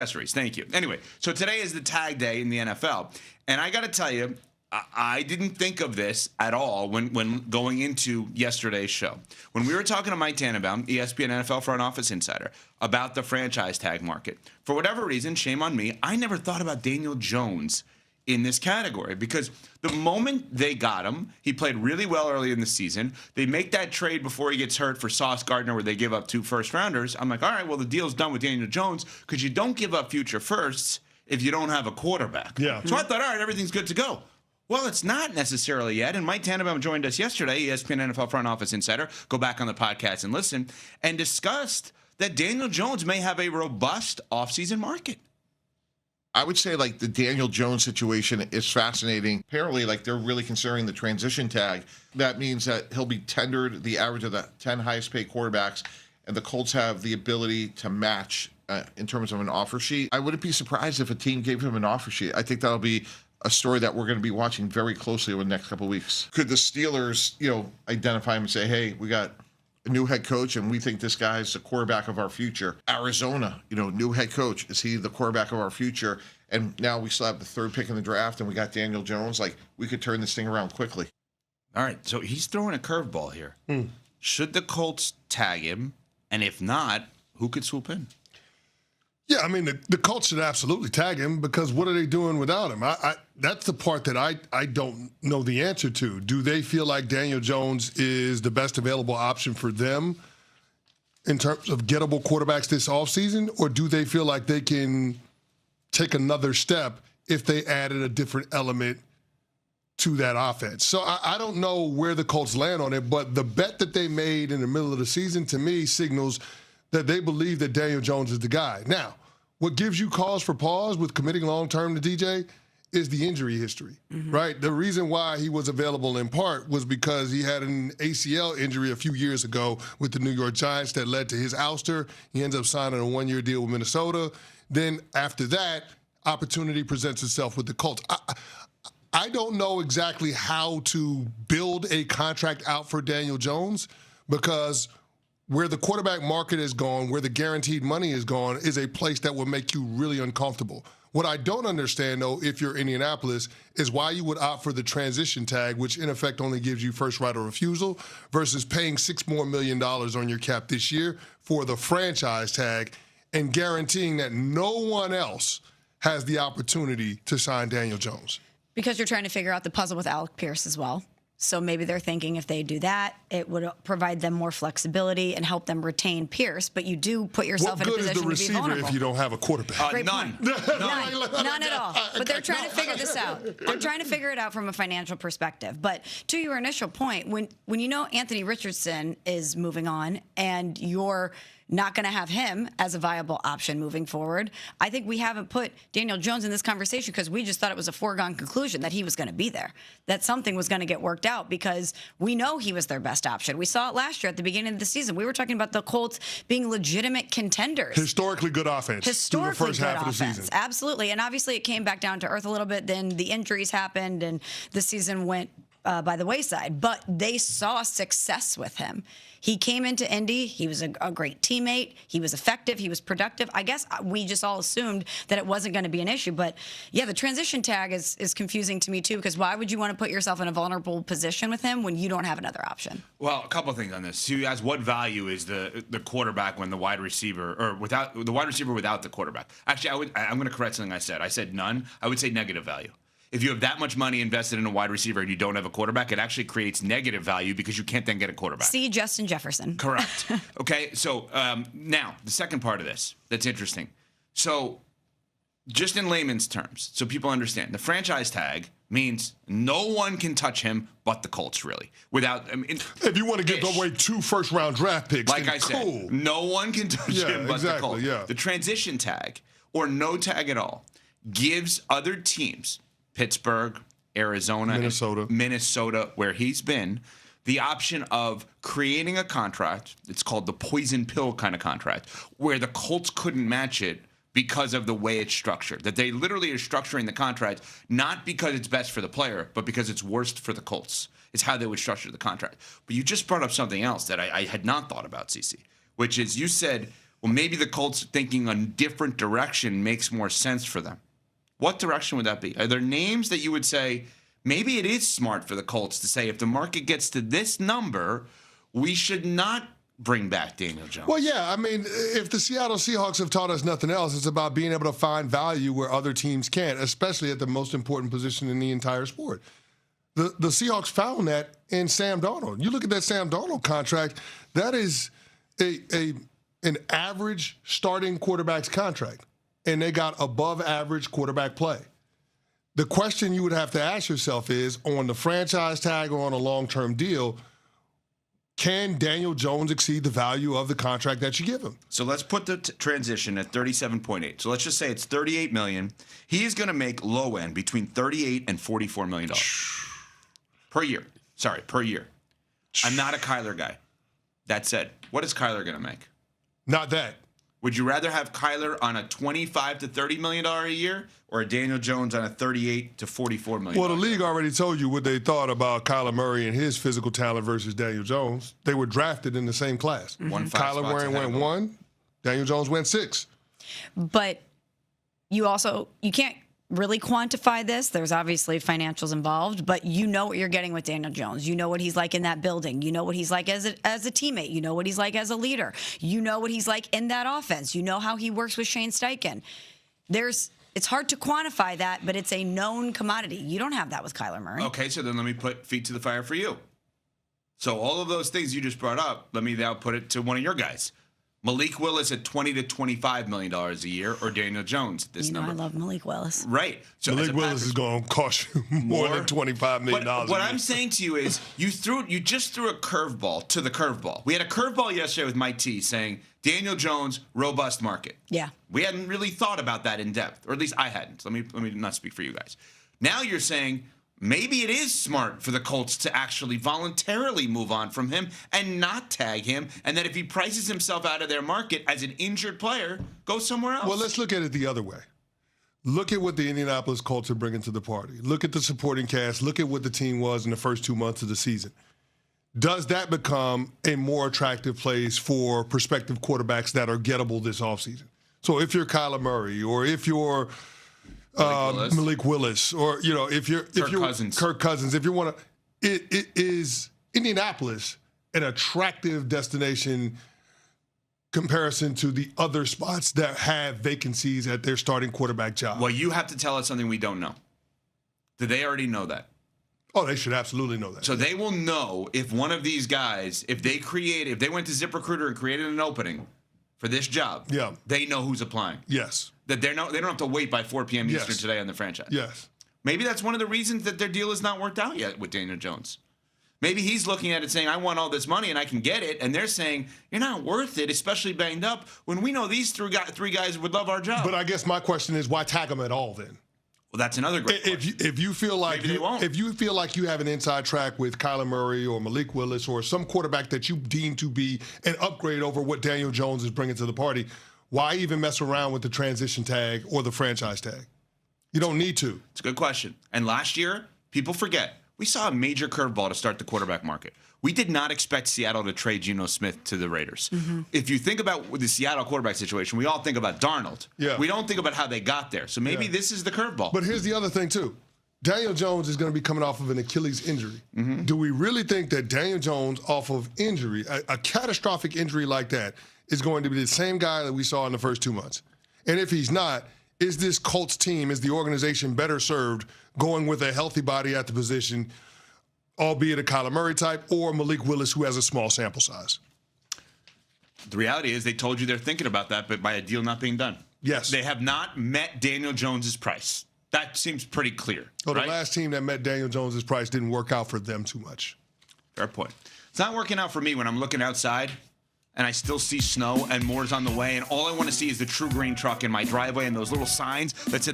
Accessories. Thank you. Anyway, so today is the tag day in the NFL. And I got to tell you, I didn't think of this at all when going into yesterday's show. When we were talking to Mike Tannenbaum, ESPN NFL front office insider, about the franchise tag market, for whatever reason, shame on me, I never thought about Daniel Jones in this category, because the moment they got him, he played really well early in the season. They make that trade before he gets hurt for Sauce Gardner where they give up 2 first-rounders. I'm like, all right, well, the deal's done with Daniel Jones because you don't give up future firsts if you don't have a quarterback. Yeah. So I thought, all right, everything's good to go. Well, it's not necessarily yet, and Mike Tannenbaum joined us yesterday, ESPN NFL front office insider. Go back on the podcast and listen, and discussed that Daniel Jones may have a robust offseason market. I would say, like, the Daniel Jones situation is fascinating. Apparently, like, they're really considering the transition tag. That means that he'll be tendered the average of the 10 highest paid quarterbacks, and the Colts have the ability to match in terms of an offer sheet. I wouldn't be surprised if a team gave him an offer sheet. I think that'll be a story that we're going to be watching very closely over the next couple of weeks. Could the Steelers, identify him and say, hey, we got a new head coach, and we think this guy's the quarterback of our future. Arizona, new head coach. Is he the quarterback of our future? And now we still have the 3rd pick in the draft, and we got Daniel Jones. Like, we could turn this thing around quickly. All right, so he's throwing a curveball here. Should the Colts tag him? And if not, who could swoop in? Yeah, I mean, the Colts should absolutely tag him, because what are they doing without him? That's the part that I don't know the answer to. Do they feel like Daniel Jones is the best available option for them in terms of gettable quarterbacks this offseason, or do they feel like they can take another step if they added a different element to that offense? So I don't know where the Colts land on it, but the bet that they made in the middle of the season, to me, signals that they believe that Daniel Jones is the guy. Now, what gives you cause for pause with committing long-term to DJ is the injury history, right? The reason why he was available in part was because he had an ACL injury a few years ago with the New York Giants that led to his ouster. He ends up signing a 1-year deal with Minnesota. Then after that, opportunity presents itself with the Colts. I don't know exactly how to build a contract out for Daniel Jones, because where the quarterback market is gone, where the guaranteed money is gone, is a place that would make you really uncomfortable. What I don't understand, though, if you're Indianapolis, is why you would opt for the transition tag, which in effect only gives you first right of refusal, versus paying $6 more million on your cap this year for the franchise tag and guaranteeing that no one else has the opportunity to sign Daniel Jones. Because you're trying to figure out the puzzle with Alec Pierce as well. So maybe they're thinking if they do that, it would provide them more flexibility and help them retain Pierce. But you do put yourself in a position to be vulnerable. What good is the receiver if you don't have a quarterback? None. None at all. But they're trying to figure this out. They're trying to figure it out from a financial perspective. But to your initial point, when you know Anthony Richardson is moving on and you're not going to have him as a viable option moving forward, I think we haven't put Daniel Jones in this conversation because we just thought it was a foregone conclusion that he was going to be there, that something was going to get worked out, because we know he was their best option. We saw it last year at the beginning of the season. We were talking about the Colts being legitimate contenders. Historically good offense. Historically through the first good half offense. of the season. Absolutely. And obviously it came back down to earth a little bit. Then the injuries happened and the season went by the wayside. But they saw success with him. He came into Indy. He was a great teammate. He was effective. He was productive. I guess we just all assumed that it wasn't going to be an issue. But, yeah, the transition tag is confusing to me, too, because why would you want to put yourself in a vulnerable position with him when you don't have another option? Well, a couple of things on this. You asked what value is the quarterback when the wide receiver, or without the wide receiver without the quarterback. Actually, I'm going to correct something I said. I said none. I would say negative value. If you have that much money invested in a wide receiver and you don't have a quarterback, it actually creates negative value because you can't then get a quarterback. See Justin Jefferson. Correct. Okay, so now the second part of this that's interesting. So just in layman's terms, so people understand, the franchise tag means no one can touch him but the Colts, really. If you want to give away 2 first-round draft picks, like then I said, cool. No one can touch him but the Colts. Yeah. The transition tag, or no tag at all, gives other teams, Pittsburgh, Arizona, Minnesota, where he's been, the option of creating a contract. It's called the poison pill kind of contract, where the Colts couldn't match it because of the way it's structured. That they literally are structuring the contract not because it's best for the player, but because it's worst for the Colts. It's how they would structure the contract. But you just brought up something else that I had not thought about, CeCe, which is you said well, maybe the Colts thinking a different direction makes more sense for them. What direction would that be? Are there names that you would say, maybe it is smart for the Colts to say, if the market gets to this number, we should not bring back Daniel Jones? Well, yeah. I mean, if the Seattle Seahawks have taught us nothing else, it's about being able to find value where other teams can't, especially at the most important position in the entire sport. The Seahawks found that in Sam Darnold. You look at that Sam Darnold contract, that is an average starting quarterback's contract, and they got above average quarterback play. The question you would have to ask yourself is, on the franchise tag or on a long-term deal, can Daniel Jones exceed the value of the contract that you give him? So let's put the transition at 37.8. So let's just say it's $38 million. He is going to make low end between $38 and $44 million per year. Sorry, per year. I'm not a Kyler guy. That said, what is Kyler going to make? Not that. Would you rather have Kyler on a $25 to $30 million a year or a Daniel Jones on a $38 to $44 million? Well, the league already told you what they thought about Kyler Murray and his physical talent versus Daniel Jones. They were drafted in the same class. Kyler Murray went 1, Daniel Jones went 6. But you can't really quantify this. There's obviously financials involved, but you know what you're getting with Daniel Jones. You know what he's like in that building. You know what he's like as a teammate. You know what he's like as a leader. You know what he's like in that offense. You know how he works with Shane Steichen. It's hard to quantify that, but it's a known commodity. You don't have that with Kyler Murray. Okay, so then let me put feet to the fire for you. So all of those things you just brought up, let me now put it to one of your guys. Malik Willis at $20 to $25 million a year, or Daniel Jones at this number? I love Malik Willis. Right. So Malik Willis is going to cost you more than $25 million. What I'm saying to you is, you just threw a curveball to the curveball. We had a curveball yesterday with Mike T saying Daniel Jones, robust market. Yeah. We hadn't really thought about that in depth, or at least I hadn't. Let me not speak for you guys. Now you're saying maybe it is smart for the Colts to actually voluntarily move on from him and not tag him, and that if he prices himself out of their market as an injured player, go somewhere else. Well, let's look at it the other way. Look at what the Indianapolis Colts are bringing to the party. Look at the supporting cast. Look at what the team was in the first 2 months of the season. Does that become a more attractive place for prospective quarterbacks that are gettable this offseason? So if you're Kyler Murray, or if you're Malik Willis, or if you're Kirk Cousins, if you want to, it is Indianapolis an attractive destination comparison to the other spots that have vacancies at their starting quarterback job? Well, you have to tell us something we don't know. Do they already know that? Oh, they should absolutely know that. So they will know if one of these guys, if they went to ZipRecruiter and created an opening for this job, yeah, they know who's applying. Yes. That they don't have to wait by 4 p.m. Eastern today on the franchise. Yes. Maybe that's one of the reasons that their deal has not worked out yet with Daniel Jones. Maybe he's looking at it saying, I want all this money and I can get it. And they're saying, you're not worth it, especially banged up, when we know these three guys would love our job. But I guess my question is, why tag them at all then? Well, that's another great question. If you feel like if you feel like you have an inside track with Kyler Murray or Malik Willis or some quarterback that you deem to be an upgrade over what Daniel Jones is bringing to the party, why even mess around with the transition tag or the franchise tag? You don't need to. It's a good question. And last year, people forget, we saw a major curveball to start the quarterback market. We did not expect Seattle to trade Geno Smith to the Raiders. Mm-hmm. If you think about the Seattle quarterback situation, we all think about Darnold. Yeah. We don't think about how they got there. So maybe this is the curveball. But here's the other thing, too. Daniel Jones is going to be coming off of an Achilles injury. Mm-hmm. Do we really think that Daniel Jones, off of injury, a catastrophic injury like that, is going to be the same guy that we saw in the first 2 months? And if he's not, is this Colts team, is the organization better served going with a healthy body at the position, albeit a Kyler Murray type, or Malik Willis, who has a small sample size? The reality is they told you they're thinking about that, but by a deal not being done. Yes. They have not met Daniel Jones's price. That seems pretty clear. Oh, right? The last team that met Daniel Jones's price didn't work out for them too much. Fair point. It's not working out for me when I'm looking outside and I still see snow and more's on the way, and all I want to see is the True Green truck in my driveway and those little signs that say